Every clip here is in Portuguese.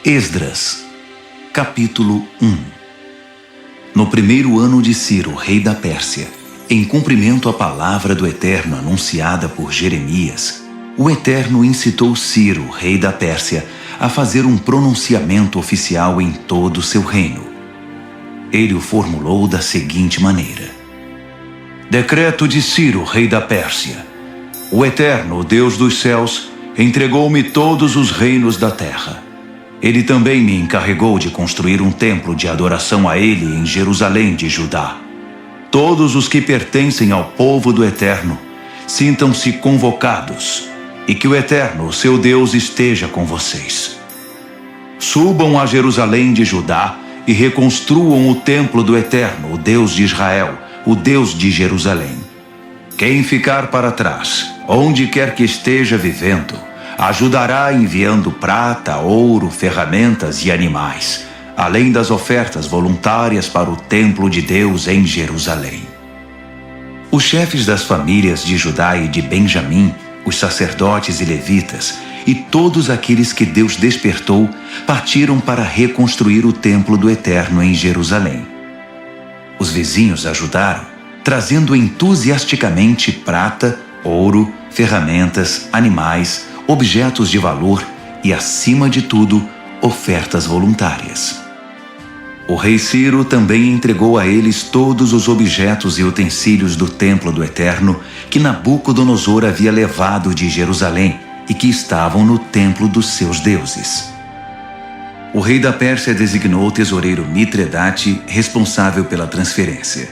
Esdras, capítulo 1. No primeiro ano de Ciro, rei da Pérsia, em cumprimento à palavra do Eterno anunciada por Jeremias, o Eterno incitou Ciro, rei da Pérsia, a fazer um pronunciamento oficial em todo o seu reino. Ele o formulou da seguinte maneira: Decreto de Ciro, rei da Pérsia. O Eterno, o Deus dos céus, entregou-me todos os reinos da terra. Ele também me encarregou de construir um templo de adoração a Ele em Jerusalém de Judá. Todos os que pertencem ao povo do Eterno, sintam-se convocados, e que o Eterno, seu Deus, esteja com vocês. Subam a Jerusalém de Judá e reconstruam o templo do Eterno, o Deus de Israel, o Deus de Jerusalém. Quem ficar para trás, onde quer que esteja vivendo, ajudará enviando prata, ouro, ferramentas e animais, além das ofertas voluntárias para o templo de Deus em Jerusalém. Os chefes das famílias de Judá e de Benjamim, os sacerdotes e levitas, e todos aqueles que Deus despertou, partiram para reconstruir o templo do Eterno em Jerusalém. Os vizinhos ajudaram, trazendo entusiasticamente prata, ouro, ferramentas, animais, objetos de valor e, acima de tudo, ofertas voluntárias. O rei Ciro também entregou a eles todos os objetos e utensílios do templo do Eterno que Nabucodonosor havia levado de Jerusalém e que estavam no templo dos seus deuses. O rei da Pérsia designou o tesoureiro Mitredate responsável pela transferência.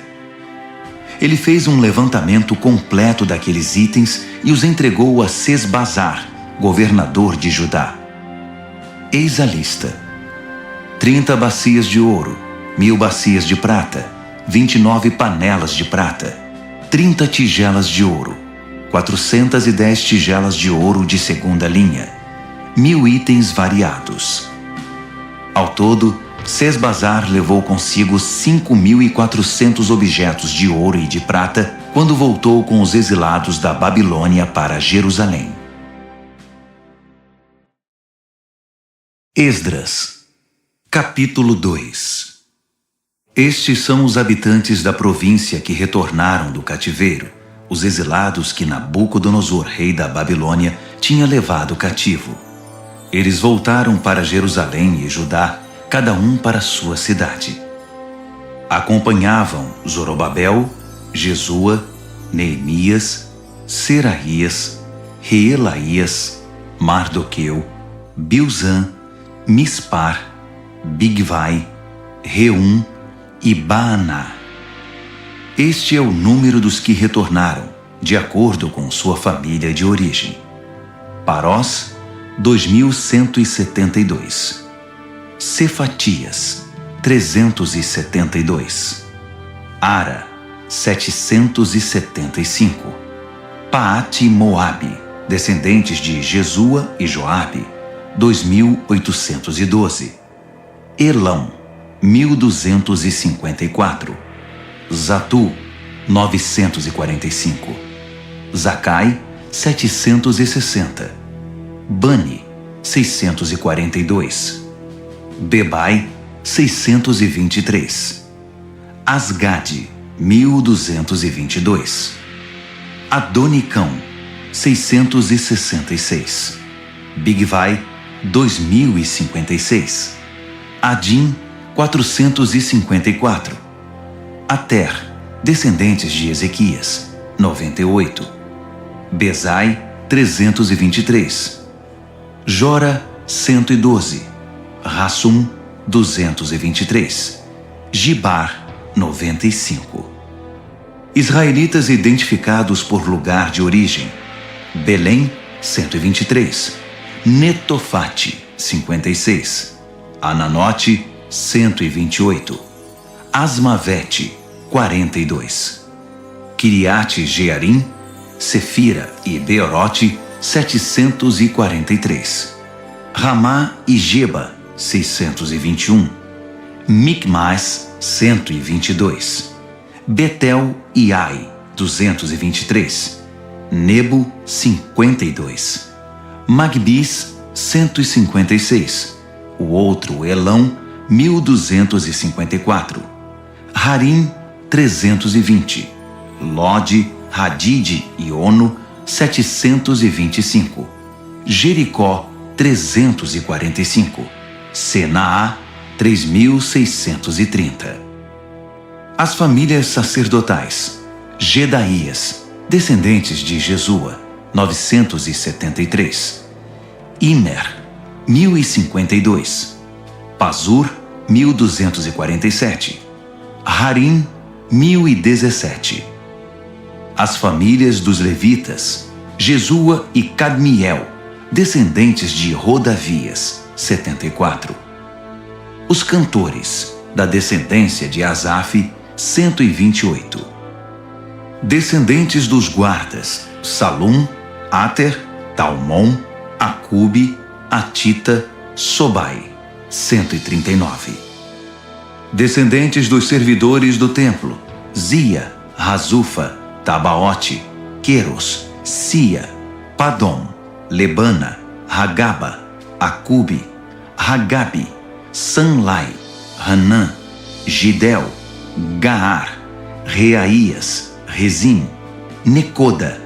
Ele fez um levantamento completo daqueles itens e os entregou a Sesbazar, governador de Judá. Eis a lista: 30 bacias de ouro, 1000 bacias de prata, 29 panelas de prata, 30 tigelas de ouro, 410 tigelas de ouro de segunda linha, 1000 itens variados. Ao todo, Sesbazar levou consigo 5.400 objetos de ouro e de prata quando voltou com os exilados da Babilônia para Jerusalém. Esdras, capítulo 2. Estes são os habitantes da província que retornaram do cativeiro, os exilados que Nabucodonosor, rei da Babilônia, tinha levado cativo. Eles voltaram para Jerusalém e Judá, cada um para sua cidade. Acompanhavam Zorobabel, Jesua, Neemias, Seraías, Reelaías, Mardoqueu, Bilzã, Mispar, Bigvai, Reum e Baaná. Este é o número dos que retornaram, de acordo com sua família de origem. Parós, 2.172. Cefatias, 372. Ara, 775. Paate Moabe, descendentes de Jesua e Joabe, 2.812. Elão, 1.254. Zatu, 945. Zacai, 760. Bani, 642. Bebai, 623. Asgade, 1.222. Adonicão, 666. Bigvai, 2.056. Adim, 454. Ater, descendentes de Ezequias, 98. Bezai, 323. Jora, 112. Rassum, 223. Gibar, 95. Israelitas identificados por lugar de origem: Belém, 123. Netofate, 56. Ananote, 128. Asmavete, 42. Kiriate Jearim, Sefira e Beorote, 743. Ramá e Geba, 621. Micmas, 122. Betel e Ai, 223. Nebo, 52. Magbis, 156. o outro Elão, 1254, Harim, 320, Lode, Hadide e Ono, 725, Jericó, 345, Senaá, 3630. As famílias sacerdotais: Gedaías, descendentes de Jesua, 973, Imer, 1052, Pazur, 1247, Harim, 1017. As famílias dos levitas: Jesua e Cadmiel, descendentes de Rodavias, 74. Os cantores, da descendência de Asaf, 128. Descendentes dos guardas: Salum, Ater, Talmon, Acube, Atita, Sobai, 139. Descendentes dos servidores do templo: Zia, Razufa, Tabaote, Queros, Sia, Padom, Lebana, Hagaba, Acube, Hagabe, Sanlai, Hanã, Gidel, Gaar, Reaías, Rezim, Necoda,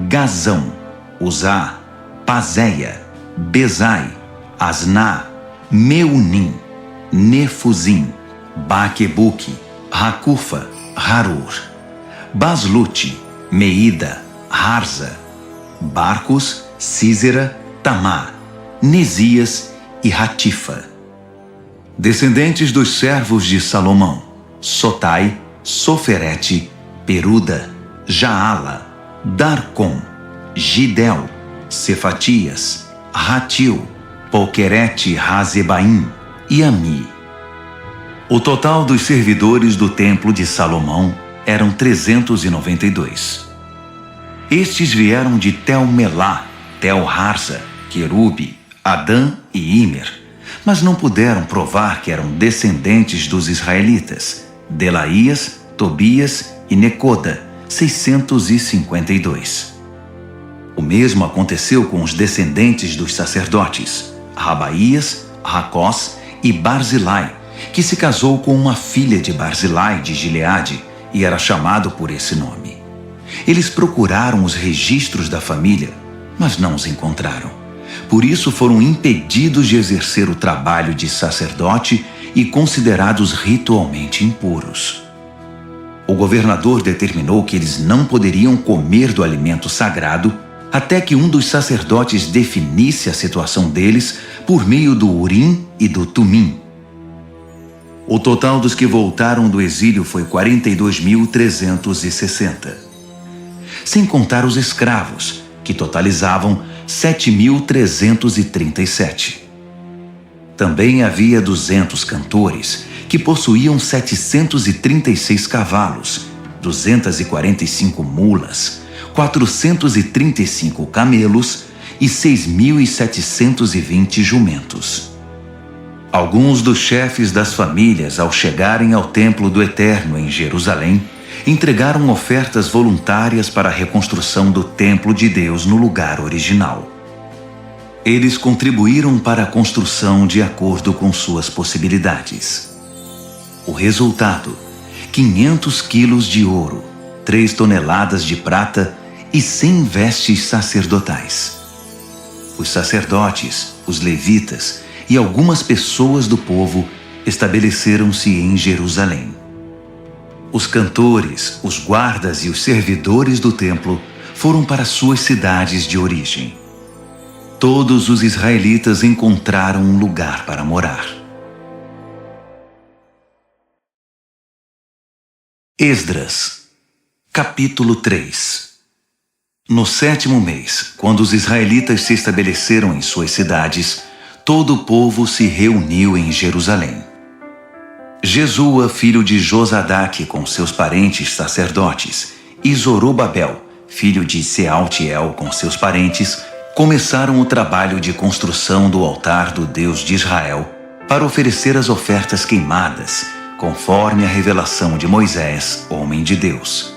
Gazão, Uzá, Pazéia, Bezai, Asná, Meunim, Nefuzim, Baquebuque, Racufa, Harur, Baslute, Meida, Harza, Barcos, Císera, Tamá, Nesias e Ratifa. Descendentes dos servos de Salomão: Sotai, Soferete, Peruda, Jaala, Darcom, Gidel, Cefatias, Ratil, Poquerete Razebaim e Ami. O total dos servidores do templo de Salomão eram 392. Estes vieram de Tel-Melá, Tel-Harza, Querube, Adã e Imer, mas não puderam provar que eram descendentes dos israelitas: Delaías, Tobias e Necoda, 652. O mesmo aconteceu com os descendentes dos sacerdotes: Rabaías, Racós e Barzilai, que se casou com uma filha de Barzilai de Gileade e era chamado por esse nome. Eles procuraram os registros da família, mas não os encontraram. Por isso foram impedidos de exercer o trabalho de sacerdote e considerados ritualmente impuros. O governador determinou que eles não poderiam comer do alimento sagrado até que um dos sacerdotes definisse a situação deles por meio do Urim e do Tumim. O total dos que voltaram do exílio foi 42.360, sem contar os escravos, que totalizavam 7.337. Também havia 200 cantores, que possuíam 736 cavalos, 245 mulas, 435 camelos e 6.720 jumentos. Alguns dos chefes das famílias, ao chegarem ao templo do Eterno em Jerusalém, entregaram ofertas voluntárias para a reconstrução do templo de Deus no lugar original. Eles contribuíram para a construção de acordo com suas possibilidades. O resultado: 500 quilos de ouro, 3 toneladas de prata e 100 vestes sacerdotais. Os sacerdotes, os levitas e algumas pessoas do povo estabeleceram-se em Jerusalém. Os cantores, os guardas e os servidores do templo foram para suas cidades de origem. Todos os israelitas encontraram um lugar para morar. Esdras, capítulo 3. No 7º mês, quando os israelitas se estabeleceram em suas cidades, todo o povo se reuniu em Jerusalém. Jesua, filho de Josadaque, com seus parentes sacerdotes, e Zorobabel, filho de Sealtiel, com seus parentes, começaram o trabalho de construção do altar do Deus de Israel para oferecer as ofertas queimadas, conforme a revelação de Moisés, homem de Deus.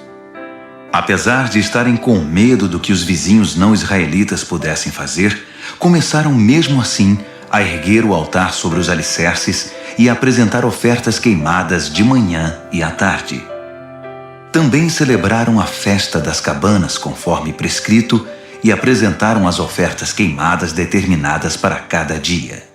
Apesar de estarem com medo do que os vizinhos não israelitas pudessem fazer, começaram mesmo assim a erguer o altar sobre os alicerces e a apresentar ofertas queimadas de manhã e à tarde. Também celebraram a festa das cabanas conforme prescrito e apresentaram as ofertas queimadas determinadas para cada dia.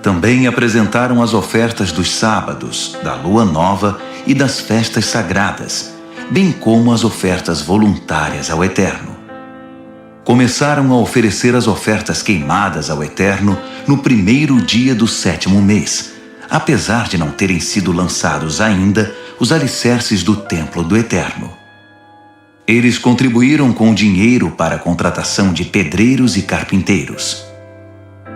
Também apresentaram as ofertas dos sábados, da lua nova e das festas sagradas, bem como as ofertas voluntárias ao Eterno. Começaram a oferecer as ofertas queimadas ao Eterno no primeiro dia do 7º mês, apesar de não terem sido lançados ainda os alicerces do templo do Eterno. Eles contribuíram com dinheiro para a contratação de pedreiros e carpinteiros.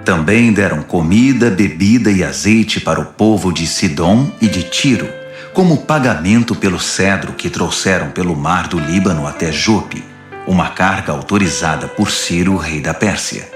Também deram comida, bebida e azeite para o povo de Sidom e de Tiro, como pagamento pelo cedro que trouxeram pelo mar do Líbano até Jope, uma carga autorizada por Ciro, rei da Pérsia.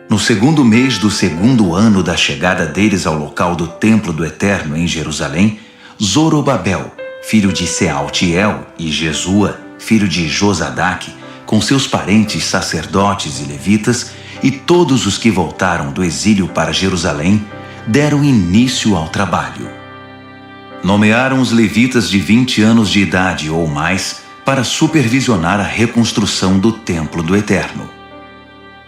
No 2º mês do 2º ano da chegada deles ao local do templo do Eterno em Jerusalém, Zorobabel, filho de Sealtiel, e Jesua, filho de Josadaque, com seus parentes sacerdotes e levitas, e todos os que voltaram do exílio para Jerusalém, deram início ao trabalho. Nomearam os levitas de 20 anos de idade ou mais para supervisionar a reconstrução do templo do Eterno.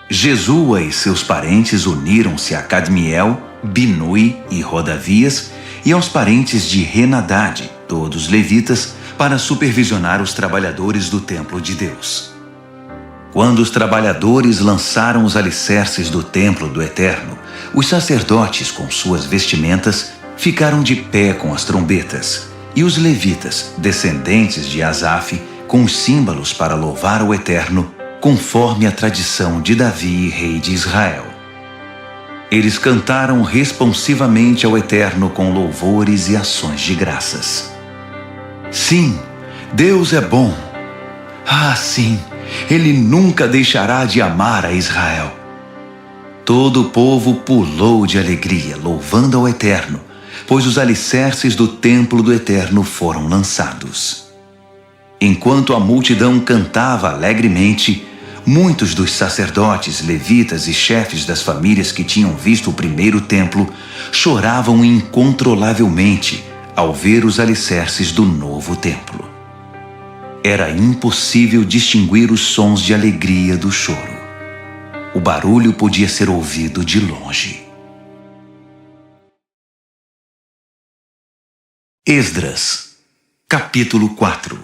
Jesua e seus parentes uniram-se a Cadmiel, Binui e Rodavias e aos parentes de Renadade, todos levitas, para supervisionar os trabalhadores do templo de Deus. Quando os trabalhadores lançaram os alicerces do templo do Eterno, os sacerdotes, com suas vestimentas, ficaram de pé com as trombetas, e os levitas, descendentes de Asaf, com os símbolos para louvar o Eterno, conforme a tradição de Davi, rei de Israel. Eles cantaram responsivamente ao Eterno com louvores e ações de graças. Sim, Deus é bom. Ah, sim, Ele nunca deixará de amar a Israel. Todo o povo pulou de alegria, louvando ao Eterno, pois os alicerces do templo do Eterno foram lançados. Enquanto a multidão cantava alegremente, muitos dos sacerdotes, levitas e chefes das famílias que tinham visto o primeiro templo choravam incontrolavelmente ao ver os alicerces do novo templo. Era impossível distinguir os sons de alegria do choro. O barulho podia ser ouvido de longe. Esdras, capítulo 4.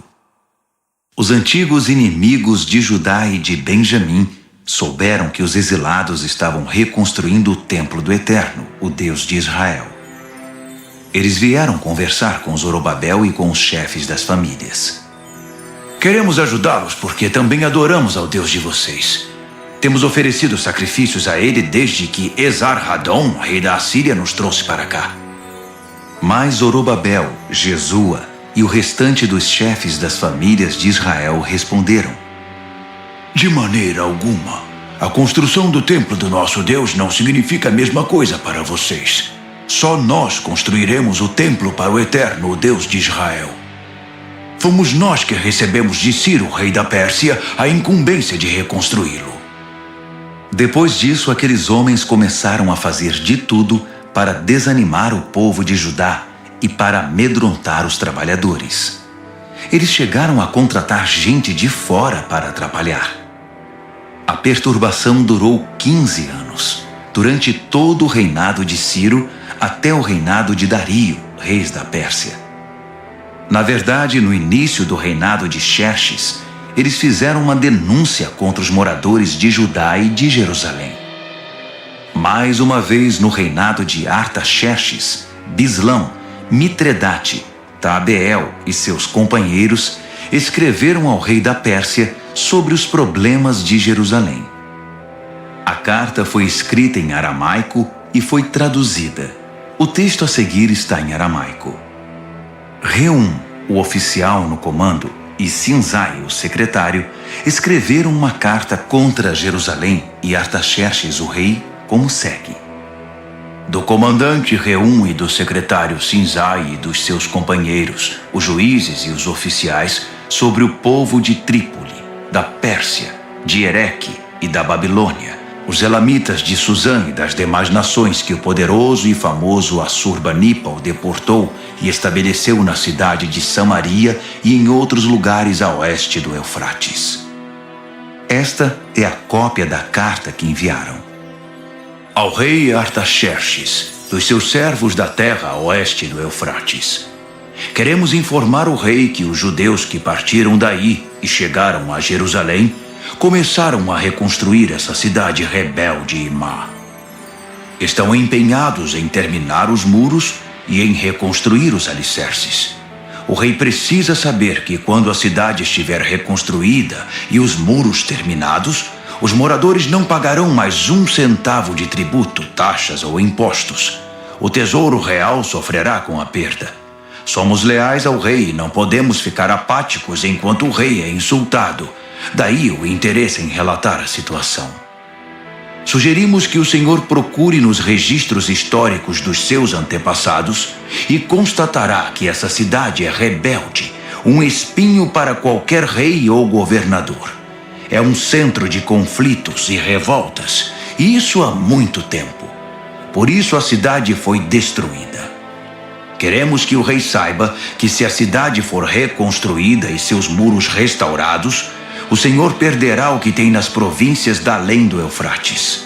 Os antigos inimigos de Judá e de Benjamim souberam que os exilados estavam reconstruindo o templo do Eterno, o Deus de Israel. Eles vieram conversar com Zorobabel e com os chefes das famílias. Queremos ajudá-los porque também adoramos ao Deus de vocês. Temos oferecido sacrifícios a ele desde que Esar-Hadon, rei da Assíria, nos trouxe para cá. Mas Zorobabel, Jesua e o restante dos chefes das famílias de Israel responderam: de maneira alguma. A construção do templo do nosso Deus não significa a mesma coisa para vocês. Só nós construiremos o templo para o Eterno, o Deus de Israel. Fomos nós que recebemos de Ciro, rei da Pérsia, a incumbência de reconstruí-lo. Depois disso, aqueles homens começaram a fazer de tudo para desanimar o povo de Judá e para amedrontar os trabalhadores. Eles chegaram a contratar gente de fora para trabalhar. A perturbação durou 15 anos, durante todo o reinado de Ciro até o reinado de Dario, reis da Pérsia. Na verdade, no início do reinado de Xerxes, eles fizeram uma denúncia contra os moradores de Judá e de Jerusalém. Mais uma vez, no reinado de Artaxerxes, Bislão, Mitredate, Tabeel e seus companheiros escreveram ao rei da Pérsia sobre os problemas de Jerusalém. A carta foi escrita em aramaico e foi traduzida. O texto a seguir está em aramaico. Reum, o oficial no comando, e Sinzai, o secretário, escreveram uma carta contra Jerusalém e Artaxerxes, o rei, como segue: do comandante Reum e do secretário Sinzai e dos seus companheiros, os juízes e os oficiais, sobre o povo de Trípoli, da Pérsia, de Ereque e da Babilônia, Os elamitas de Susã e das demais nações que o poderoso e famoso Assurbanipal deportou e estabeleceu na cidade de Samaria e em outros lugares a oeste do Eufrates. Esta é a cópia da carta que enviaram. Ao rei Artaxerxes, dos seus servos da terra a oeste do Eufrates. Queremos informar o rei que os judeus que partiram daí e chegaram a Jerusalém começaram a reconstruir essa cidade rebelde e má. Estão empenhados em terminar os muros e em reconstruir os alicerces. O rei precisa saber que quando a cidade estiver reconstruída e os muros terminados, os moradores não pagarão mais 1 centavo de tributo, taxas ou impostos. O tesouro real sofrerá com a perda. Somos leais ao rei e não podemos ficar apáticos enquanto o rei é insultado. Daí o interesse em relatar a situação. Sugerimos que o senhor procure nos registros históricos dos seus antepassados e constatará que essa cidade é rebelde, um espinho para qualquer rei ou governador. É um centro de conflitos e revoltas, e isso há muito tempo. Por isso a cidade foi destruída. Queremos que o rei saiba que se a cidade for reconstruída e seus muros restaurados, o Senhor perderá o que tem nas províncias da além do Eufrates.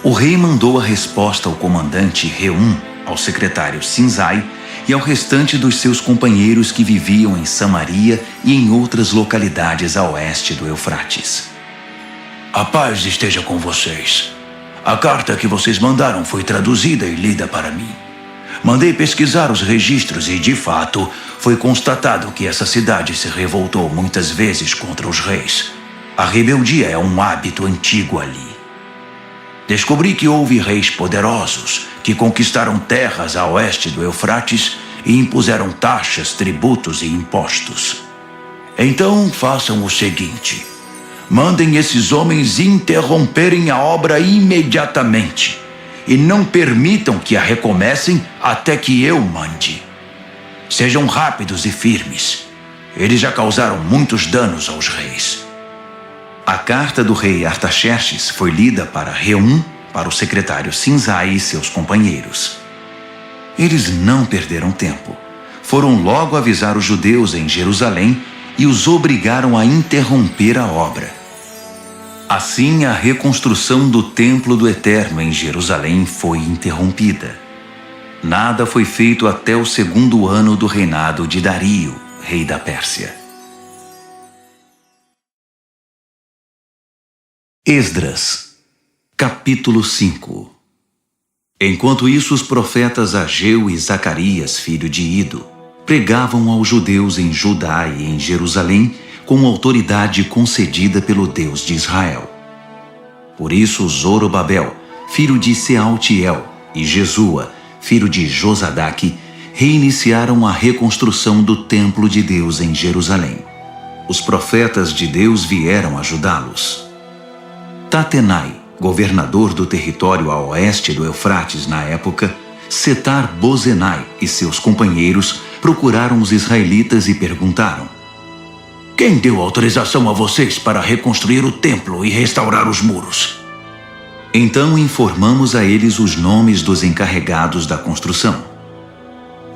O rei mandou a resposta ao comandante Reum, ao secretário Sinzai e ao restante dos seus companheiros que viviam em Samaria e em outras localidades a oeste do Eufrates. A paz esteja com vocês. A carta que vocês mandaram foi traduzida e lida para mim. Mandei pesquisar os registros e, de fato, foi constatado que essa cidade se revoltou muitas vezes contra os reis. A rebeldia é um hábito antigo ali. Descobri que houve reis poderosos que conquistaram terras a oeste do Eufrates e impuseram taxas, tributos e impostos. Então façam o seguinte: mandem esses homens interromperem a obra imediatamente e não permitam que a recomecem até que eu mande. Sejam rápidos e firmes. Eles já causaram muitos danos aos reis. A carta do rei Artaxerxes foi lida para Reum, para o secretário Sinzai e seus companheiros. Eles não perderam tempo. Foram logo avisar os judeus em Jerusalém e os obrigaram a interromper a obra. Assim, a reconstrução do Templo do Eterno em Jerusalém foi interrompida. Nada foi feito até o 2º ano do reinado de Dario, rei da Pérsia. Esdras, capítulo 5. Enquanto isso, os profetas Ageu e Zacarias, filho de Ido, pregavam aos judeus em Judá e em Jerusalém com autoridade concedida pelo Deus de Israel. Por isso, Zorobabel, filho de Sealtiel, e Jesua, filho de Josadaque, reiniciaram a reconstrução do templo de Deus em Jerusalém. Os profetas de Deus vieram ajudá-los. Tatenai, governador do território a oeste do Eufrates na época, Setar-Bozenai e seus companheiros procuraram os israelitas e perguntaram: quem deu autorização a vocês para reconstruir o templo e restaurar os muros? Então informamos a eles os nomes dos encarregados da construção.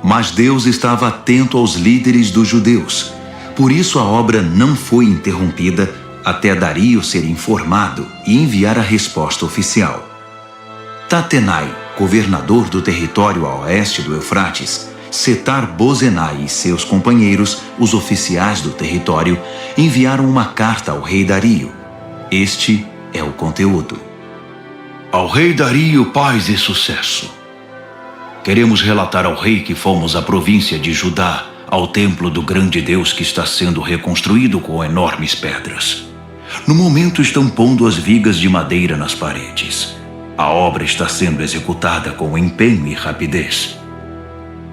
Mas Deus estava atento aos líderes dos judeus. Por isso a obra não foi interrompida até Dario ser informado e enviar a resposta oficial. Tatenai, governador do território a oeste do Eufrates, Setar-Bozenai e seus companheiros, os oficiais do território, enviaram uma carta ao rei Dario. Este é o conteúdo. Ao rei Dario, paz e sucesso. Queremos relatar ao rei que fomos à província de Judá, ao templo do grande Deus que está sendo reconstruído com enormes pedras. No momento estão pondo as vigas de madeira nas paredes. A obra está sendo executada com empenho e rapidez.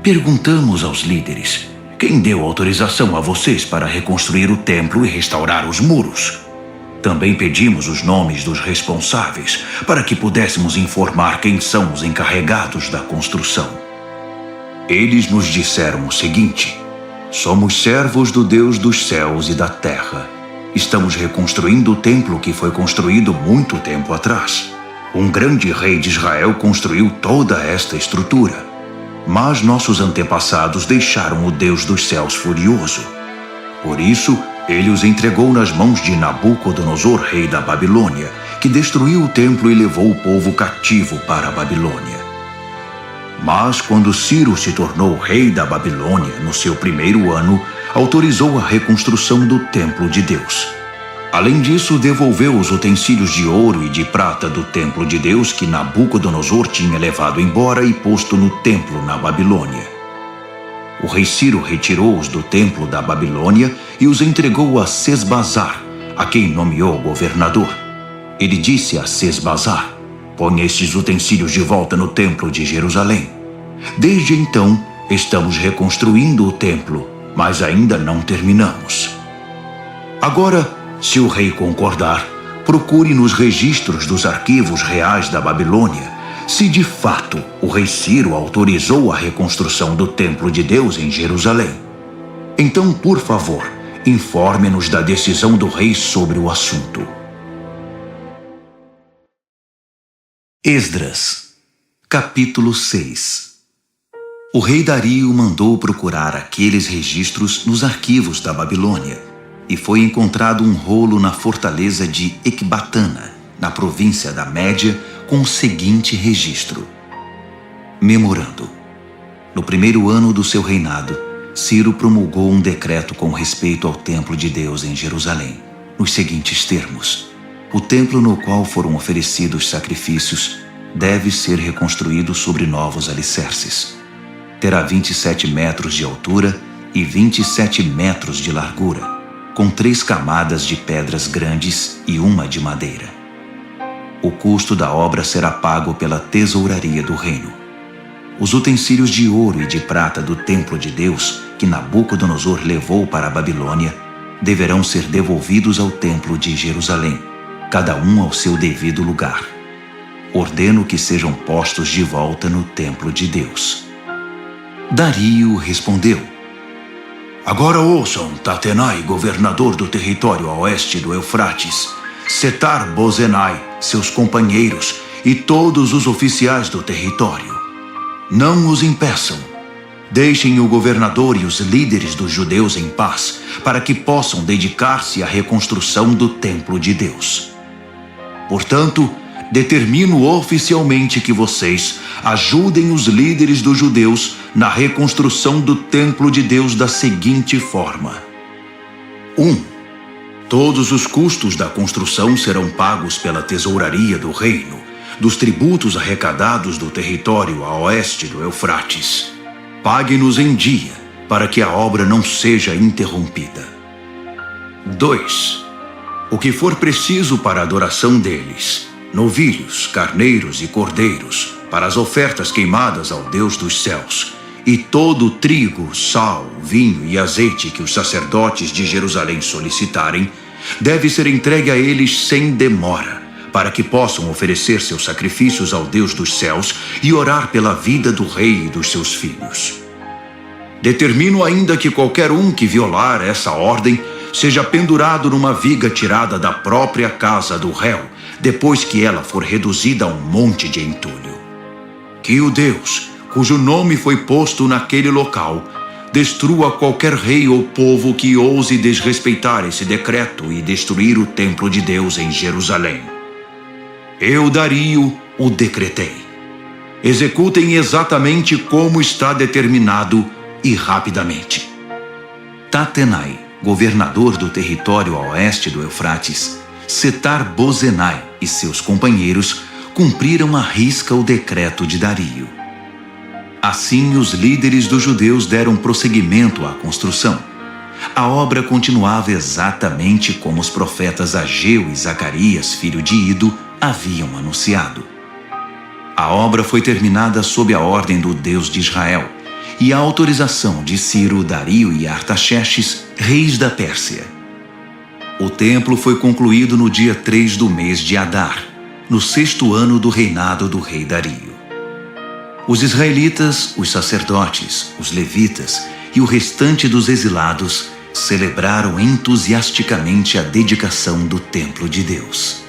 Perguntamos aos líderes: quem deu autorização a vocês para reconstruir o templo e restaurar os muros? Também pedimos os nomes dos responsáveis para que pudéssemos informar quem são os encarregados da construção. Eles nos disseram o seguinte: somos servos do Deus dos céus e da terra. Estamos reconstruindo o templo que foi construído muito tempo atrás. Um grande rei de Israel construiu toda esta estrutura. Mas nossos antepassados deixaram o Deus dos céus furioso. Por isso, ele os entregou nas mãos de Nabucodonosor, rei da Babilônia, que destruiu o templo e levou o povo cativo para a Babilônia. Mas quando Ciro se tornou rei da Babilônia, no seu primeiro ano, autorizou a reconstrução do templo de Deus. Além disso, devolveu os utensílios de ouro e de prata do templo de Deus que Nabucodonosor tinha levado embora e posto no templo na Babilônia. O rei Ciro retirou-os do templo da Babilônia e os entregou a Sesbazar, a quem nomeou governador. Ele disse a Sesbazar: "Põe estes utensílios de volta no templo de Jerusalém." Desde então, estamos reconstruindo o templo, mas ainda não terminamos. Agora, se o rei concordar, procure nos registros dos arquivos reais da Babilônia se de fato o rei Ciro autorizou a reconstrução do templo de Deus em Jerusalém. Então, por favor, informe-nos da decisão do rei sobre o assunto. Esdras, capítulo 6. O rei Dario mandou procurar aqueles registros nos arquivos da Babilônia, e foi encontrado um rolo na fortaleza de Ecbatana, na província da Média, com o seguinte registro. Memorando. No primeiro ano do seu reinado, Ciro promulgou um decreto com respeito ao templo de Deus em Jerusalém, nos seguintes termos: o templo no qual foram oferecidos sacrifícios deve ser reconstruído sobre novos alicerces. Terá 27 metros de altura e 27 metros de largura, com 3 camadas de pedras grandes e uma de madeira. O custo da obra será pago pela tesouraria do reino. Os utensílios de ouro e de prata do templo de Deus, que Nabucodonosor levou para a Babilônia, deverão ser devolvidos ao templo de Jerusalém, cada um ao seu devido lugar. Ordeno que sejam postos de volta no templo de Deus. Dario respondeu: Agora ouçam, Tatenai, governador do território a oeste do Eufrates, Setar-Bozenai, seus companheiros e todos os oficiais do território. Não os impeçam. Deixem o governador e os líderes dos judeus em paz, para que possam dedicar-se à reconstrução do templo de Deus. Portanto, determino oficialmente que vocês ajudem os líderes dos judeus na reconstrução do templo de Deus da seguinte forma. 1. Todos os custos da construção serão pagos pela tesouraria do reino, dos tributos arrecadados do território a oeste do Eufrates. Pague-nos em dia, para que a obra não seja interrompida. 2. O que for preciso para a adoração deles, novilhos, carneiros e cordeiros, para as ofertas queimadas ao Deus dos céus, e todo o trigo, sal, vinho e azeite que os sacerdotes de Jerusalém solicitarem, deve ser entregue a eles sem demora, para que possam oferecer seus sacrifícios ao Deus dos céus e orar pela vida do rei e dos seus filhos. Determino ainda que qualquer um que violar essa ordem seja pendurado numa viga tirada da própria casa do réu, depois que ela for reduzida a um monte de entulho. Que o Deus, cujo nome foi posto naquele local, destrua qualquer rei ou povo que ouse desrespeitar esse decreto e destruir o templo de Deus em Jerusalém. Eu, Dario, o decretei. Executem exatamente como está determinado e rapidamente. Tatenai, governador do território a oeste do Eufrates, Setar-Bozenai e seus companheiros cumpriram à risca o decreto de Dario. Assim, os líderes dos judeus deram prosseguimento à construção. A obra continuava exatamente como os profetas Ageu e Zacarias, filho de Ido, haviam anunciado. A obra foi terminada sob a ordem do Deus de Israel e a autorização de Ciro, Dario e Artaxerxes, reis da Pérsia. O templo foi concluído no dia 3 do mês de Adar, no 6º ano do reinado do rei Dario. Os israelitas, os sacerdotes, os levitas e o restante dos exilados celebraram entusiasticamente a dedicação do templo de Deus.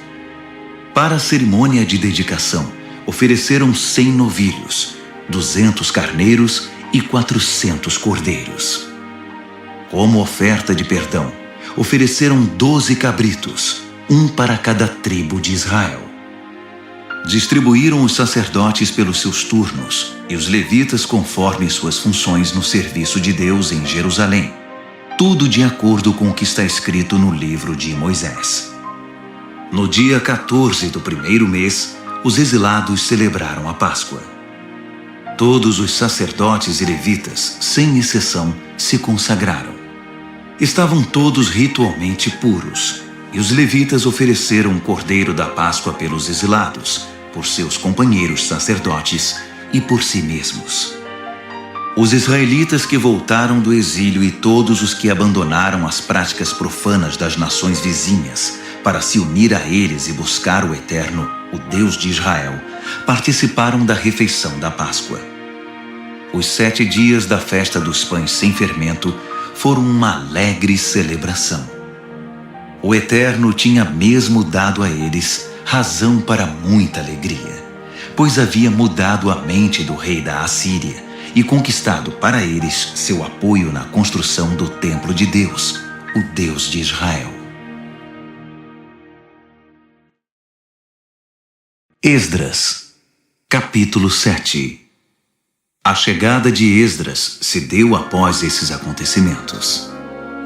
Para a cerimônia de dedicação, ofereceram 100 novilhos, 200 carneiros e 400 cordeiros. Como oferta de perdão, ofereceram 12 cabritos, um para cada tribo de Israel. Distribuíram os sacerdotes pelos seus turnos e os levitas conforme suas funções no serviço de Deus em Jerusalém, tudo de acordo com o que está escrito no livro de Moisés. No dia 14 do primeiro mês, os exilados celebraram a Páscoa. Todos os sacerdotes e levitas, sem exceção, se consagraram. Estavam todos ritualmente puros, e os levitas ofereceram o cordeiro da Páscoa pelos exilados, por seus companheiros sacerdotes e por si mesmos. Os israelitas que voltaram do exílio e todos os que abandonaram as práticas profanas das nações vizinhas para se unir a eles e buscar o Eterno, o Deus de Israel, participaram da refeição da Páscoa. Os 7 dias da festa dos pães sem fermento foram uma alegre celebração. O Eterno tinha mesmo dado a eles razão para muita alegria, pois havia mudado a mente do rei da Assíria e conquistado para eles seu apoio na construção do templo de Deus, o Deus de Israel. Esdras, capítulo 7. A chegada de Esdras se deu após esses acontecimentos.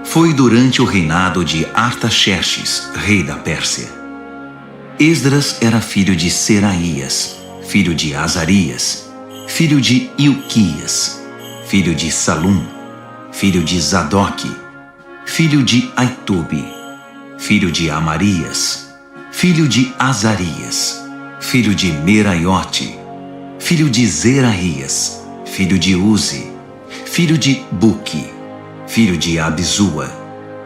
Foi durante o reinado de Artaxerxes, rei da Pérsia. Esdras era filho de Seraías, filho de Azarias, filho de Ilquias, filho de Salum, filho de Zadoque, filho de Aitube, filho de Amarias, filho de Azarias, filho de Meraiote, filho de Zeraías, filho de Uzi, filho de Buque, filho de Abizua,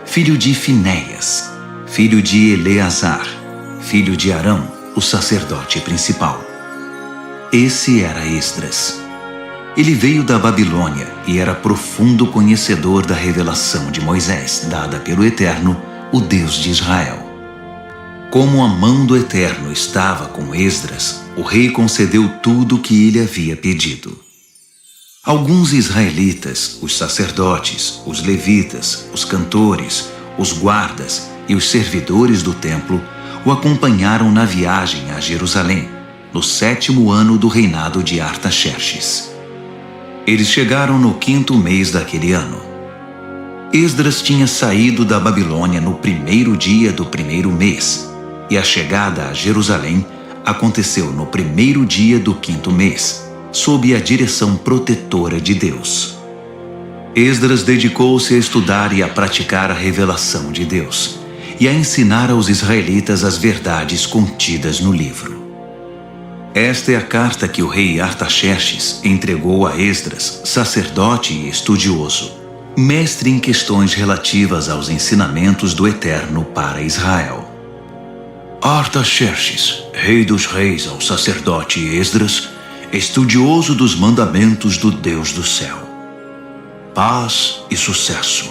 filho de Finéias, filho de Eleazar, filho de Arão, o sacerdote principal. Esse era Esdras. Ele veio da Babilônia e era profundo conhecedor da revelação de Moisés, dada pelo Eterno, o Deus de Israel. Como a mão do Eterno estava com Esdras, o rei concedeu tudo o que ele havia pedido. Alguns israelitas, os sacerdotes, os levitas, os cantores, os guardas e os servidores do templo o acompanharam na viagem a Jerusalém, no 7º ano do reinado de Artaxerxes. Eles chegaram no 5º mês daquele ano. Esdras tinha saído da Babilônia no 1º dia do 1º mês, e a chegada a Jerusalém aconteceu no 1º dia do 5º mês, sob a direção protetora de Deus. Esdras dedicou-se a estudar e a praticar a revelação de Deus, e a ensinar aos israelitas as verdades contidas no livro. Esta é a carta que o rei Artaxerxes entregou a Esdras, sacerdote e estudioso, mestre em questões relativas aos ensinamentos do Eterno para Israel. Artaxerxes, rei dos reis, ao sacerdote Esdras, estudioso dos mandamentos do Deus do céu. Paz e sucesso.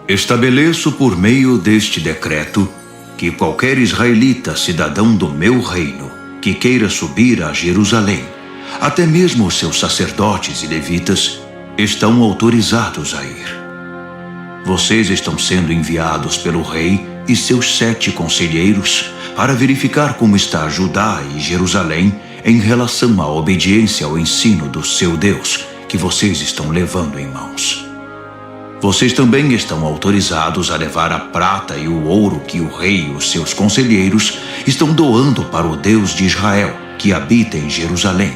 Estabeleço por meio deste decreto que qualquer israelita, cidadão do meu reino, que queira subir a Jerusalém, até mesmo os seus sacerdotes e levitas, estão autorizados a ir. Vocês estão sendo enviados pelo rei e seus 7 conselheiros para verificar como está Judá e Jerusalém em relação à obediência ao ensino do seu Deus, que vocês estão levando em mãos. Vocês também estão autorizados a levar a prata e o ouro que o rei e os seus conselheiros estão doando para o Deus de Israel, que habita em Jerusalém,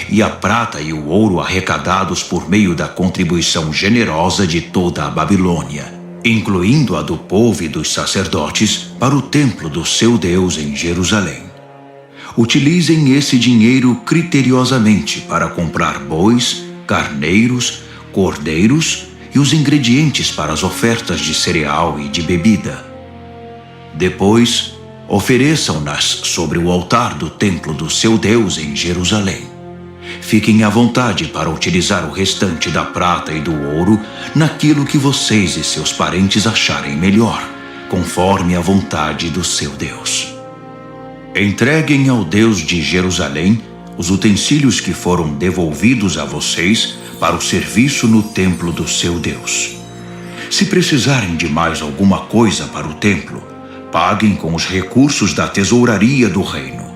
e a prata e o ouro arrecadados por meio da contribuição generosa de toda a Babilônia, incluindo a do povo e dos sacerdotes, para o templo do seu Deus em Jerusalém. Utilizem esse dinheiro criteriosamente para comprar bois, carneiros, cordeiros e os ingredientes para as ofertas de cereal e de bebida. Depois, ofereçam-nas sobre o altar do templo do seu Deus em Jerusalém. Fiquem à vontade para utilizar o restante da prata e do ouro naquilo que vocês e seus parentes acharem melhor, conforme a vontade do seu Deus. Entreguem ao Deus de Jerusalém os utensílios que foram devolvidos a vocês para o serviço no templo do seu Deus. Se precisarem de mais alguma coisa para o templo, paguem com os recursos da tesouraria do reino.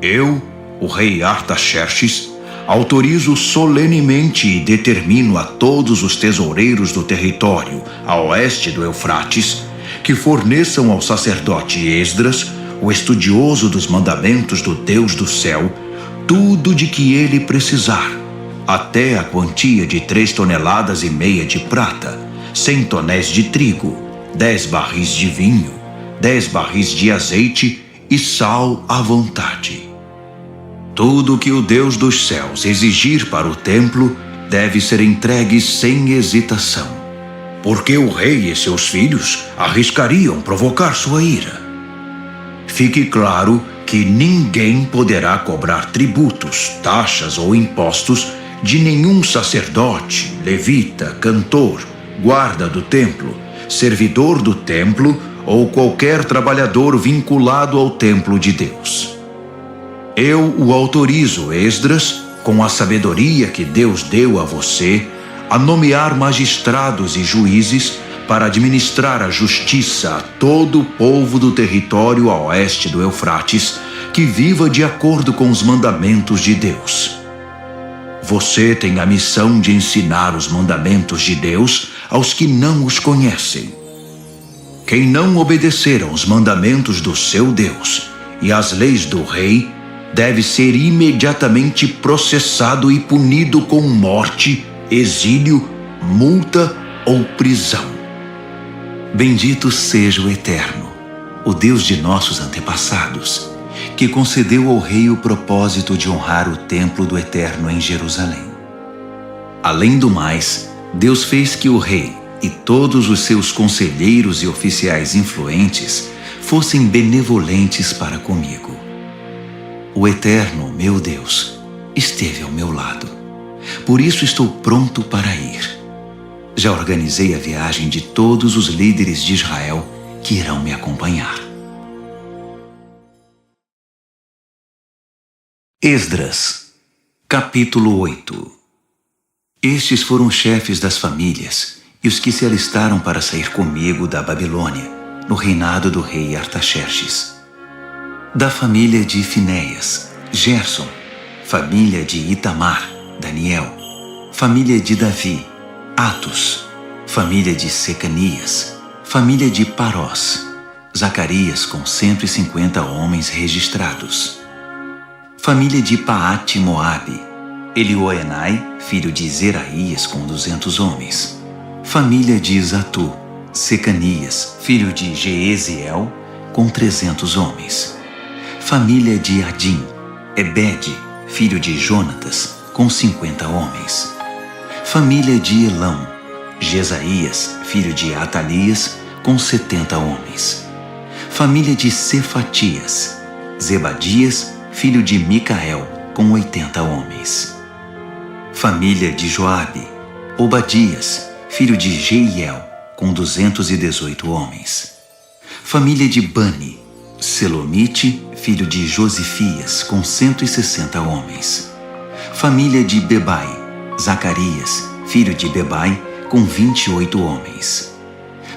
Eu, o rei Artaxerxes, autorizo solenemente e determino a todos os tesoureiros do território a oeste do Eufrates que forneçam ao sacerdote Esdras, o estudioso dos mandamentos do Deus do céu, tudo de que ele precisar, até a quantia de 3,5 toneladas de prata, 100 tonéis de trigo, 10 barris de vinho, 10 barris de azeite e sal à vontade. Tudo que o Deus dos céus exigir para o templo deve ser entregue sem hesitação, porque o rei e seus filhos arriscariam provocar sua ira. Fique claro que ninguém poderá cobrar tributos, taxas ou impostos de nenhum sacerdote, levita, cantor, guarda do templo, servidor do templo ou qualquer trabalhador vinculado ao templo de Deus. Eu o autorizo, Esdras, com a sabedoria que Deus deu a você, a nomear magistrados e juízes para administrar a justiça a todo o povo do território a oeste do Eufrates, que viva de acordo com os mandamentos de Deus. Você tem a missão de ensinar os mandamentos de Deus aos que não os conhecem. Quem não obedecer aos mandamentos do seu Deus e às leis do rei, deve ser imediatamente processado e punido com morte, exílio, multa ou prisão. Bendito seja o Eterno, o Deus de nossos antepassados, que concedeu ao rei o propósito de honrar o templo do Eterno em Jerusalém. Além do mais, Deus fez que o rei e todos os seus conselheiros e oficiais influentes fossem benevolentes para comigo. O Eterno, meu Deus, esteve ao meu lado. Por isso estou pronto para ir. Já organizei a viagem de todos os líderes de Israel que irão me acompanhar. Esdras, capítulo 8. Estes foram os chefes das famílias e os que se alistaram para sair comigo da Babilônia, no reinado do rei Artaxerxes. Da família de Finéias, Gerson; família de Itamar, Daniel; família de Davi, Atos; família de Secanias; família de Parós, Zacarias com 150 homens registrados; família de Paate Moabe, Elioenai, filho de Zeraías com 200 homens; família de Zatu, Secanias, filho de Jeeziel, com 300 homens; família de Adim, Ebede, filho de Jonatas, com 50 homens; família de Elão, Jesaías, filho de Atalias, com 70 homens; família de Cefatias, Zebadias, filho de Micael, com 80 homens; família de Joabe, Obadias, filho de Jeiel, com 218 homens; família de Bani, Selomite, filho de Josifias, com 160 homens; família de Bebai, Zacarias, filho de Bebai, com 28 homens;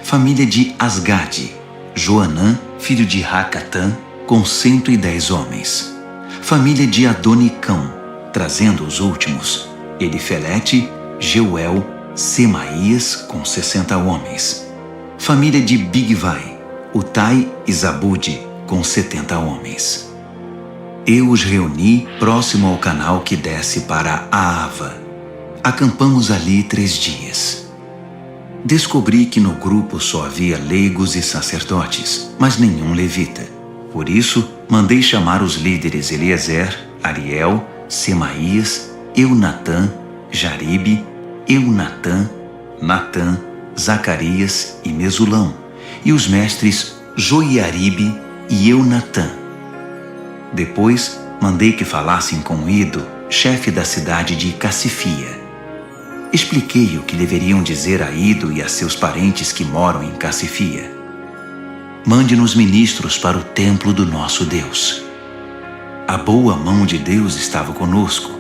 família de Asgade, Joanã, filho de Racatã, com 110 homens; família de Adonicão, trazendo os últimos, Elifelete, Jeuel, Semaías, com 60 homens; família de Bigvai, Utai e Zabude, com 70 homens. Eu os reuni próximo ao canal que desce para Aava. Acampamos ali 3 dias. Descobri que no grupo só havia leigos e sacerdotes, mas nenhum levita. Por isso, mandei chamar os líderes Eliezer, Ariel, Semaías, Eunatã, Jaribe, Eunatã, Natã, Zacarias e Mesulão, e os mestres Joiaribe e Eunatã. Depois, mandei que falassem com Ido, chefe da cidade de Cassifia. Expliquei o que deveriam dizer a Ido e a seus parentes que moram em Cassifia. Mande-nos ministros para o templo do nosso Deus. A boa mão de Deus estava conosco.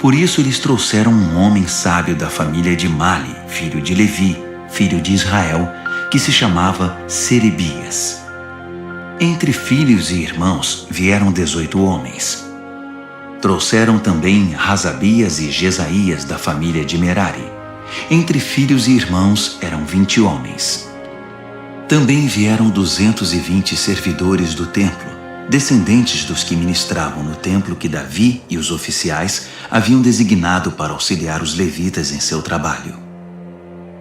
Por isso eles trouxeram um homem sábio da família de Mali, filho de Levi, filho de Israel, que se chamava Serebias. Entre filhos e irmãos vieram 18 homens. Trouxeram também Razabias e Jesaías da família de Merari. Entre filhos e irmãos eram 20 homens. Também vieram 220 servidores do templo, descendentes dos que ministravam no templo que Davi e os oficiais haviam designado para auxiliar os levitas em seu trabalho.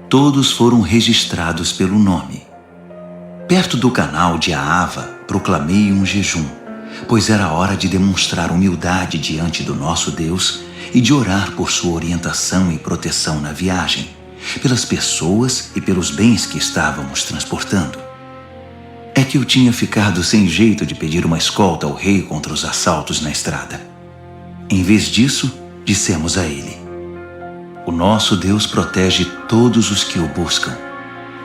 Todos foram registrados pelo nome. Perto do canal de Aava, proclamei um jejum, pois era hora de demonstrar humildade diante do nosso Deus e de orar por sua orientação e proteção na viagem, pelas pessoas e pelos bens que estávamos transportando. É que eu tinha ficado sem jeito de pedir uma escolta ao rei contra os assaltos na estrada. Em vez disso, dissemos a ele: o nosso Deus protege todos os que o buscam,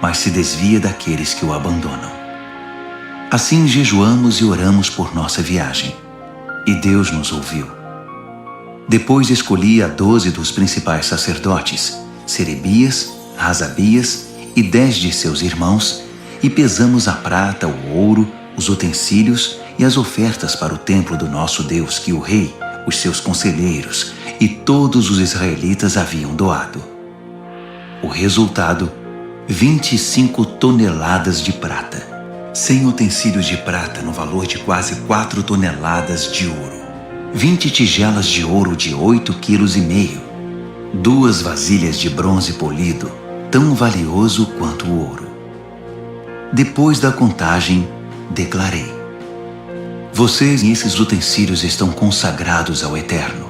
mas se desvia daqueles que o abandonam. Assim jejuamos e oramos por nossa viagem, e Deus nos ouviu. Depois escolhi a 12 dos principais sacerdotes, Serebias, Razabias e 10 de seus irmãos, e pesamos a prata, o ouro, os utensílios e as ofertas para o templo do nosso Deus que o rei, os seus conselheiros e todos os israelitas haviam doado. O resultado: 25 toneladas de prata, 100 utensílios de prata no valor de quase 4 toneladas de ouro, 20 tigelas de ouro de 8,5 kg, 2 vasilhas de bronze polido, tão valioso quanto o ouro. Depois da contagem, declarei: vocês e esses utensílios estão consagrados ao Eterno.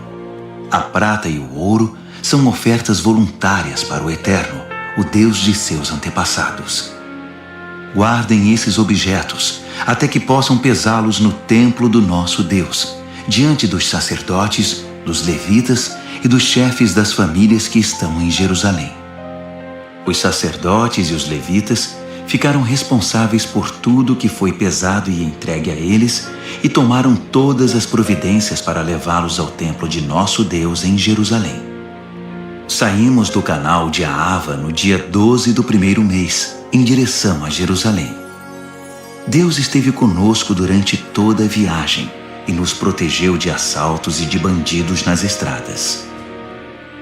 A prata e o ouro são ofertas voluntárias para o Eterno, o Deus de seus antepassados. Guardem esses objetos até que possam pesá-los no templo do nosso Deus, diante dos sacerdotes, dos levitas e dos chefes das famílias que estão em Jerusalém. Os sacerdotes e os levitas ficaram responsáveis por tudo que foi pesado e entregue a eles e tomaram todas as providências para levá-los ao templo de nosso Deus em Jerusalém. Saímos do canal de Aava no dia 12 do primeiro mês, em direção a Jerusalém. Deus esteve conosco durante toda a viagem e nos protegeu de assaltos e de bandidos nas estradas.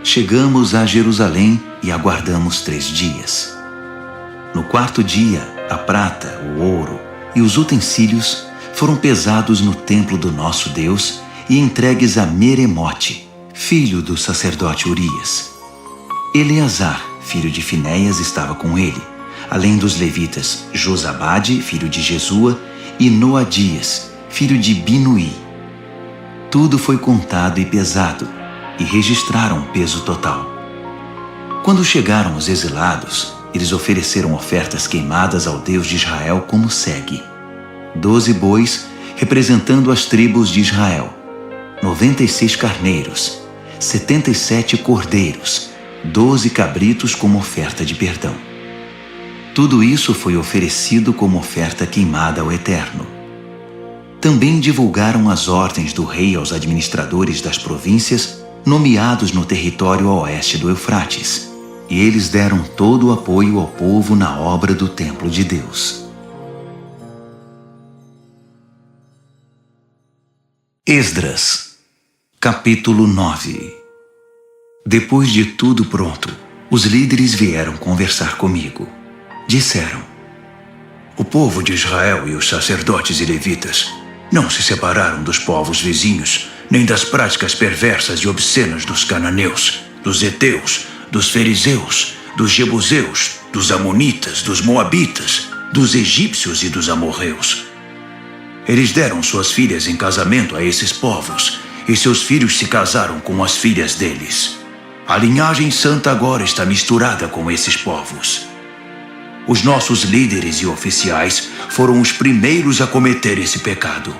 Chegamos a Jerusalém e aguardamos 3 dias. No 4º dia, a prata, o ouro e os utensílios foram pesados no templo do nosso Deus e entregues a Meremote, filho do sacerdote Urias. Eleazar, filho de Finéias, estava com ele, além dos levitas Josabade, filho de Jesua, e Noadias, filho de Binuí. Tudo foi contado e pesado, e registraram o peso total. Quando chegaram os exilados, eles ofereceram ofertas queimadas ao Deus de Israel como segue: 12 bois, representando as tribos de Israel, 96 carneiros, 77 cordeiros, 12 cabritos como oferta de perdão. Tudo isso foi oferecido como oferta queimada ao Eterno. Também divulgaram as ordens do rei aos administradores das províncias nomeados no território a oeste do Eufrates, e eles deram todo o apoio ao povo na obra do templo de Deus. Esdras, capítulo 9. Depois de tudo pronto, os líderes vieram conversar comigo. Disseram: o povo de Israel e os sacerdotes e levitas não se separaram dos povos vizinhos, nem das práticas perversas e obscenas dos cananeus, dos heteus, dos fariseus, dos jebuseus, dos amonitas, dos moabitas, dos egípcios e dos amorreus. Eles deram suas filhas em casamento a esses povos, e seus filhos se casaram com as filhas deles. A linhagem santa agora está misturada com esses povos. Os nossos líderes e oficiais foram os primeiros a cometer esse pecado.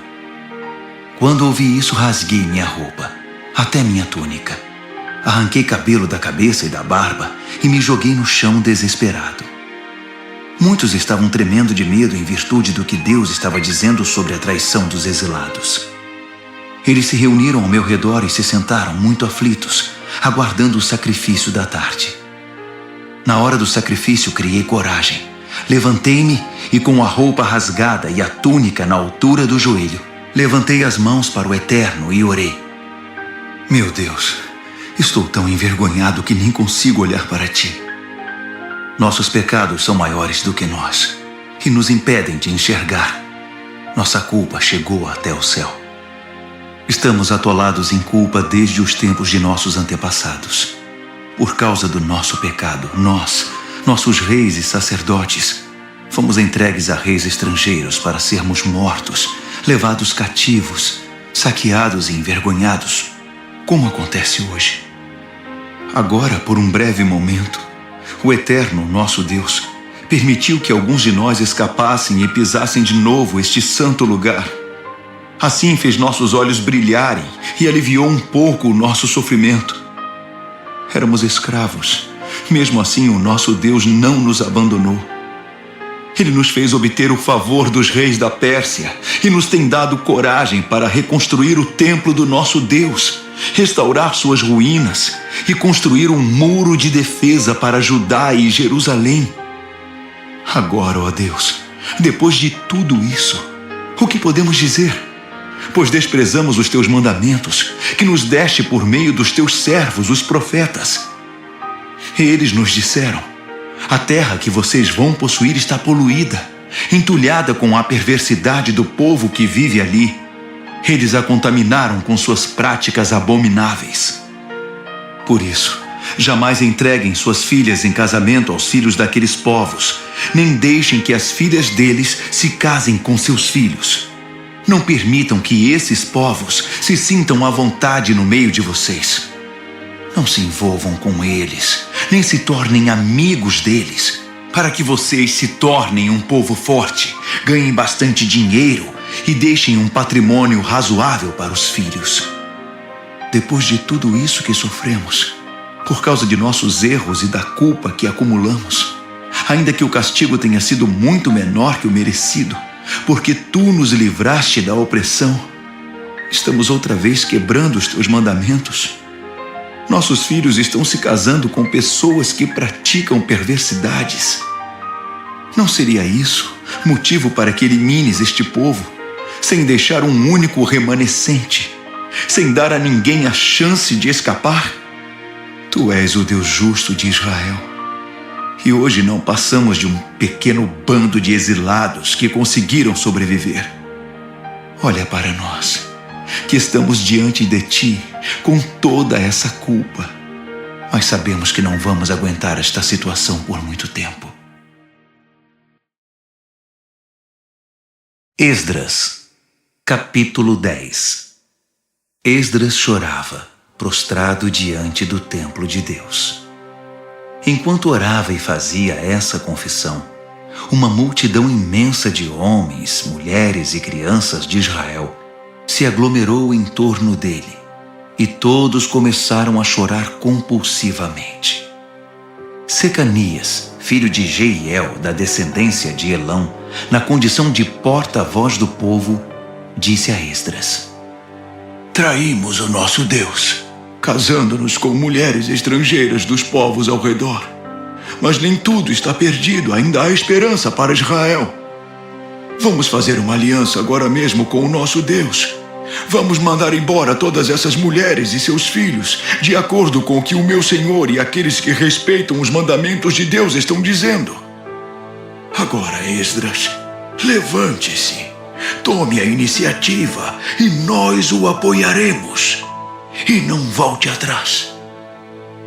Quando ouvi isso, rasguei minha roupa. até minha túnica. Arranquei cabelo da cabeça e da barba e me joguei no chão desesperado. Muitos estavam tremendo de medo em virtude do que Deus estava dizendo sobre a traição dos exilados. Eles se reuniram ao meu redor e se sentaram muito aflitos, aguardando o sacrifício da tarde. Na hora do sacrifício, criei coragem. Levantei-me e, com a roupa rasgada e a túnica na altura do joelho, levantei as mãos para o Eterno e orei. Meu Deus, estou tão envergonhado que nem consigo olhar para ti. Nossos pecados são maiores do que nós e nos impedem de enxergar. Nossa culpa chegou até o céu. Estamos atolados em culpa desde os tempos de nossos antepassados. Por causa do nosso pecado, nós, nossos reis e sacerdotes, fomos entregues a reis estrangeiros para sermos mortos, levados cativos, saqueados e envergonhados, como acontece hoje. Agora, por um breve momento, o Eterno, nosso Deus, permitiu que alguns de nós escapassem e pisassem de novo este santo lugar. Assim fez nossos olhos brilharem e aliviou um pouco o nosso sofrimento. Éramos escravos. Mesmo assim, o nosso Deus não nos abandonou. Ele nos fez obter o favor dos reis da Pérsia e nos tem dado coragem para reconstruir o templo do nosso Deus, restaurar suas ruínas e construir um muro de defesa para Judá e Jerusalém. Agora, ó Deus, depois de tudo isso, o que podemos dizer? Pois desprezamos os teus mandamentos, que nos deste por meio dos teus servos, os profetas. Eles nos disseram: a terra que vocês vão possuir está poluída, entulhada com a perversidade do povo que vive ali. Eles a contaminaram com suas práticas abomináveis. Por isso, jamais entreguem suas filhas em casamento aos filhos daqueles povos, nem deixem que as filhas deles se casem com seus filhos. Não permitam que esses povos se sintam à vontade no meio de vocês. Não se envolvam com eles, nem se tornem amigos deles, para que vocês se tornem um povo forte, ganhem bastante dinheiro e deixem um patrimônio razoável para os filhos. Depois de tudo isso que sofremos, por causa de nossos erros e da culpa que acumulamos, ainda que o castigo tenha sido muito menor que o merecido, porque tu nos livraste da opressão, estamos outra vez quebrando os teus mandamentos. Nossos filhos estão se casando com pessoas que praticam perversidades. Não seria isso motivo para que elimines este povo, sem deixar um único remanescente, sem dar a ninguém a chance de escapar? Tu és o Deus justo de Israel. E hoje não passamos de um pequeno bando de exilados que conseguiram sobreviver. Olha para nós, que estamos diante de ti com toda essa culpa, mas sabemos que não vamos aguentar esta situação por muito tempo. Esdras, capítulo 10. Esdras chorava, prostrado diante do templo de Deus. Enquanto orava e fazia essa confissão, uma multidão imensa de homens, mulheres e crianças de Israel se aglomerou em torno dele, e todos começaram a chorar compulsivamente. Secanias, filho de Jeiel, da descendência de Elão, na condição de porta-voz do povo, disse a Esdras: traímos o nosso Deus, casando-nos com mulheres estrangeiras dos povos ao redor. Mas nem tudo está perdido, ainda há esperança para Israel. Vamos fazer uma aliança agora mesmo com o nosso Deus. Vamos mandar embora todas essas mulheres e seus filhos, de acordo com o que o meu Senhor e aqueles que respeitam os mandamentos de Deus estão dizendo. Agora, Esdras, levante-se, tome a iniciativa e nós o apoiaremos. E não volte atrás.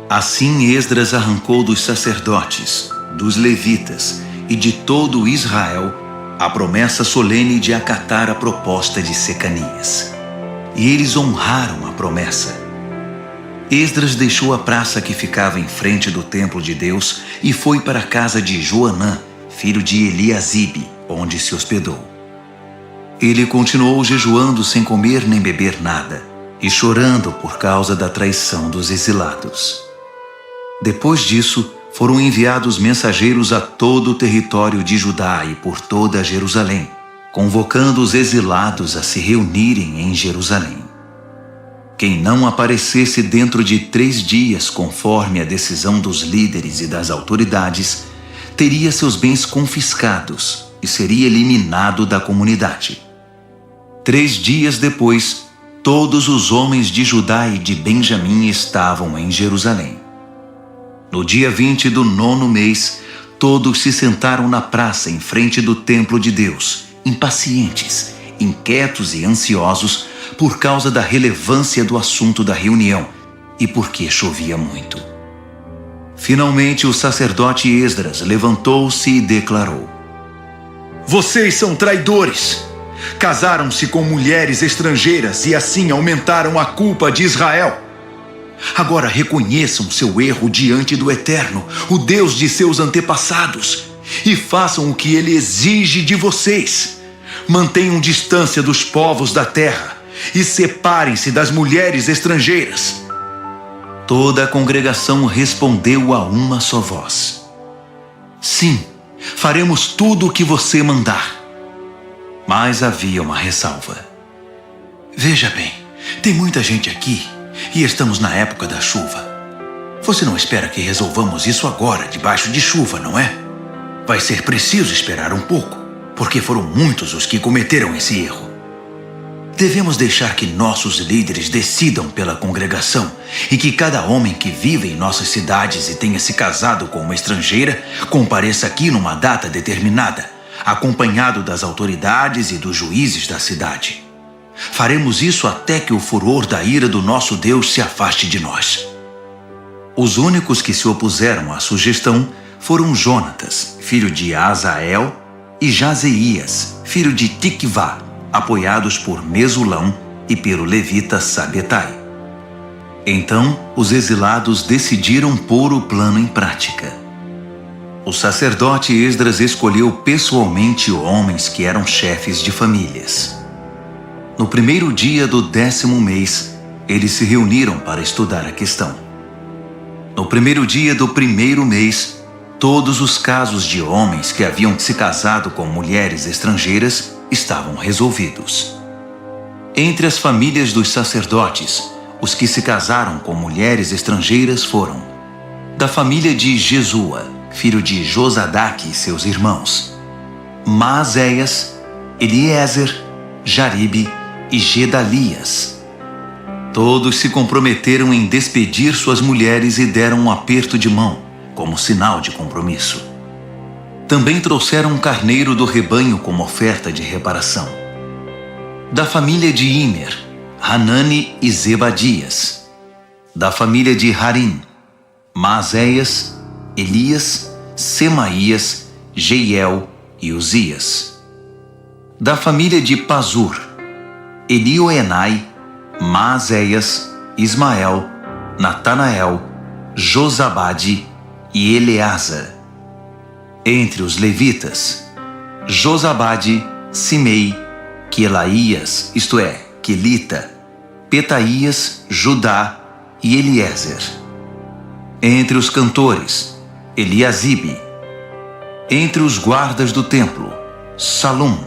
Assim Esdras arrancou dos sacerdotes, dos levitas e de todo Israel a promessa solene de acatar a proposta de Secanias. E eles honraram a promessa. Esdras deixou a praça que ficava em frente do templo de Deus e foi para a casa de Joanã, filho de Eliasibe, onde se hospedou. Ele continuou jejuando sem comer nem beber nada, e chorando por causa da traição dos exilados. Depois disso, foram enviados mensageiros a todo o território de Judá e por toda Jerusalém, convocando os exilados a se reunirem em Jerusalém. Quem não aparecesse dentro de 3 dias, conforme a decisão dos líderes e das autoridades, teria seus bens confiscados e seria eliminado da comunidade. 3 dias depois, todos os homens de Judá e de Benjamim estavam em Jerusalém. No dia 20 do 9º mês, todos se sentaram na praça em frente do templo de Deus, impacientes, inquietos e ansiosos por causa da relevância do assunto da reunião e porque chovia muito. Finalmente, o sacerdote Esdras levantou-se e declarou: "Vocês são traidores! Casaram-se com mulheres estrangeiras e assim aumentaram a culpa de Israel. Agora reconheçam seu erro diante do Eterno, o Deus de seus antepassados, e façam o que ele exige de vocês. Mantenham distância dos povos da terra e separem-se das mulheres estrangeiras." Toda a congregação respondeu a uma só voz: "Sim, faremos tudo o que você mandar." Mas havia uma ressalva. "Veja bem, tem muita gente aqui e estamos na época da chuva. Você não espera que resolvamos isso agora, debaixo de chuva, não é? Vai ser preciso esperar um pouco, porque foram muitos os que cometeram esse erro. Devemos deixar que nossos líderes decidam pela congregação e que cada homem que vive em nossas cidades e tenha se casado com uma estrangeira compareça aqui numa data determinada, acompanhado das autoridades e dos juízes da cidade. Faremos isso até que o furor da ira do nosso Deus se afaste de nós." Os únicos que se opuseram à sugestão foram Jonatas, filho de Azael, e Jazeías, filho de Tiquvá, apoiados por Mesulão e pelo levita Sabetai. Então, os exilados decidiram pôr o plano em prática. O sacerdote Esdras escolheu pessoalmente homens que eram chefes de famílias. No primeiro dia do 10º mês, eles se reuniram para estudar a questão. No primeiro dia do 1º mês, todos os casos de homens que haviam se casado com mulheres estrangeiras estavam resolvidos. Entre as famílias dos sacerdotes, os que se casaram com mulheres estrangeiras foram: da família de Jesua, filho de Josadaque e seus irmãos, Maazéias, Eliezer, Jaribe e Gedalias. Todos se comprometeram em despedir suas mulheres e deram um aperto de mão, como sinal de compromisso. Também trouxeram um carneiro do rebanho como oferta de reparação. Da família de Imer, Hanani e Zebadias. Da família de Harim, Maazéias, Elias, Semaías, Jeiel e Uzias. Da família de Pazur, Elioenai, Maazéias, Ismael, Natanael, Josabade e Eleasa. Entre os levitas, Josabade, Simei, Quelaías, isto é, Quelita, Petaías, Judá e Eliezer. Entre os cantores, Eliasibe. Entre os guardas do templo, Salum,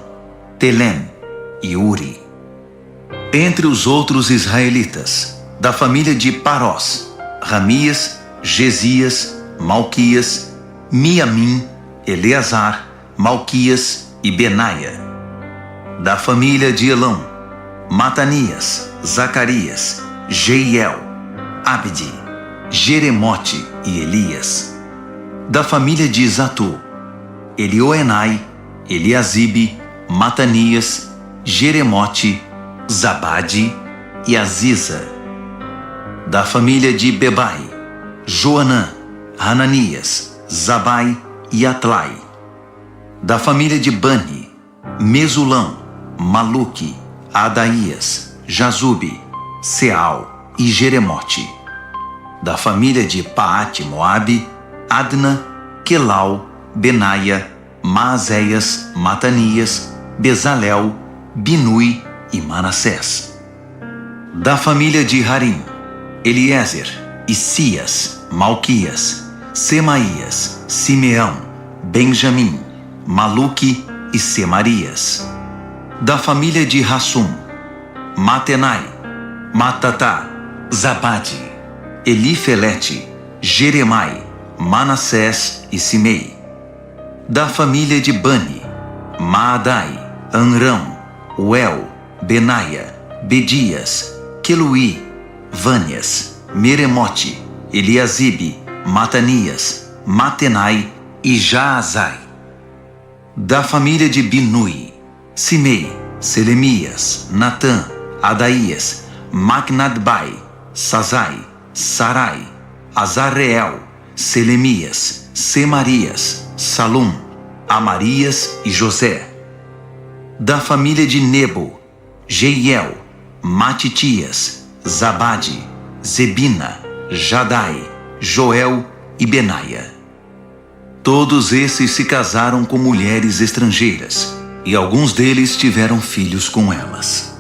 Telem e Uri. Entre os outros israelitas, da família de Parós, Ramias, Gesias, Malquias, Miamim, Eleazar, Malquias e Benaia. Da família de Elão, Matanias, Zacarias, Jeiel, Abdi, Jeremote e Elias. Da família de Zatu, Elioenai, Eliasibe, Matanias, Jeremote, Zabade e Aziza. Da família de Bebai, Joanã, Hananias, Zabai e Atlai. Da família de Bani, Mesulão, Maluque, Adaías, Jazube, Seal e Jeremote. Da família de Paate-Moabe, Adna, Quelau, Benaia, Maazéias, Matanias, Bezalel, Binui e Manassés. Da família de Harim, Eliezer, Isias, Malquias, Semaías, Simeão, Benjamim, Maluque e Semarias. Da família de Hassum, Matenai, Matatá, Zabade, Elifelete, Jeremai, Manassés e Simei. Da família de Bani, Maadai, Anrão, Uel, Benaia, Bedias, Queluí, Vânias, Meremote, Eliasibe, Matanias, Matenai e Jaazai. Da família de Binui, Simei, Selemias, Natã, Adaías, Magnadbai, Sazai, Sarai, Azareel, Selemias, Semarias, Salum, Amarias e José. Da família de Nebo, Jeiel, Matitias, Zabade, Zebina, Jadai, Joel e Benaia. Todos esses se casaram com mulheres estrangeiras, e alguns deles tiveram filhos com elas.